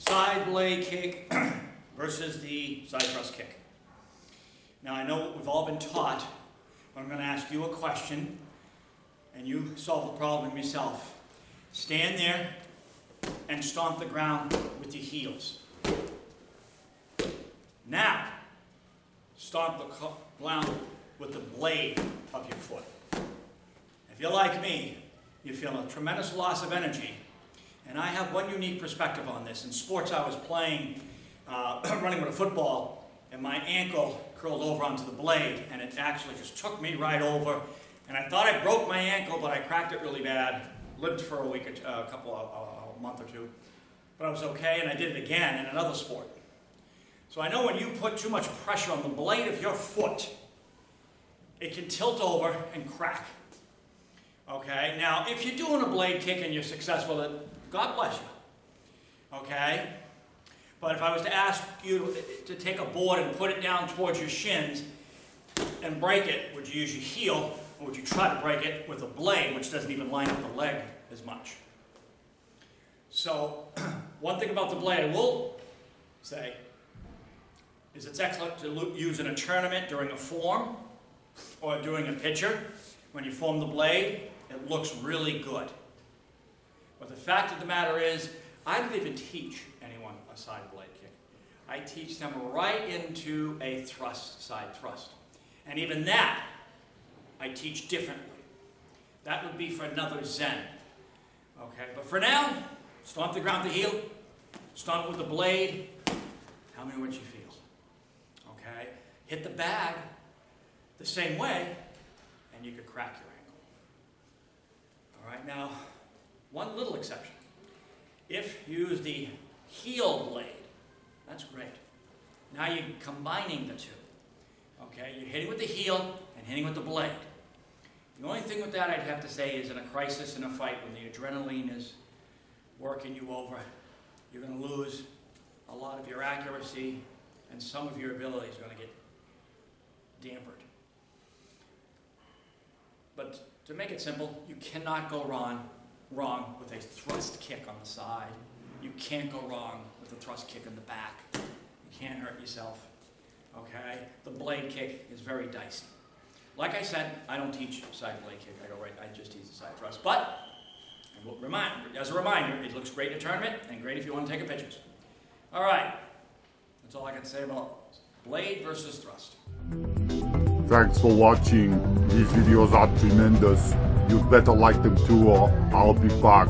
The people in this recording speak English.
side blade kick versus the side thrust kick. Now I know we've all been taught, but I'm going to ask you a question, and you solve the problem yourself. Stand there and stomp the ground with your heels. Now, stomp the ground with the blade of your foot. If you're like me, you feel a tremendous loss of energy. And I have one unique perspective on this. In sports, I was playing, running with a football, and my ankle curled over onto the blade, and it actually just took me right over. And I thought I broke my ankle, but I cracked it really bad. Lived for a week, a month or two. But I was okay, and I did it again in another sport. So I know when you put too much pressure on the blade of your foot, it can tilt over and crack. Okay, now if you're doing a blade kick and you're successful at it, God bless you. Okay? But if I was to ask you to take a board and put it down towards your shins and break it, would you use your heel, or would you try to break it with a blade, which doesn't even line up the leg as much? So, one thing about the blade I will say is it's excellent to use in a tournament during a form or doing a pitcher. When you form the blade, it looks really good. But the fact of the matter is, I don't even teach anyone a side blade kick. I teach them right into a thrust, side thrust. And even that, I teach differently. That would be for another Zen. Okay, but for now, stomp the ground with the heel, stomp with the blade. Tell me what you feel. Okay, hit the bag the same way, and you could crack your ankle. All right, now, one little exception. If you use the heel blade, that's great. Now you're combining the two. Okay, you're hitting with the heel and hitting with the blade. The only thing with that I'd have to say is in a crisis, in a fight, when the adrenaline is working you over, you're going to lose a lot of your accuracy, and some of your abilities are going to get dampered. But to make it simple, you cannot go wrong with a thrust kick on the side. You can't go wrong with a thrust kick in the back. You can't hurt yourself. Okay? The blade kick is very dicey. Like I said, I don't teach side blade kick. I just teach the side thrust. But as a reminder, it looks great in a tournament and great if you want to take a pictures. All right. That's all I can say about blade versus thrust. Thanks for watching. These videos are tremendous. You'd better like them too, or I'll be back.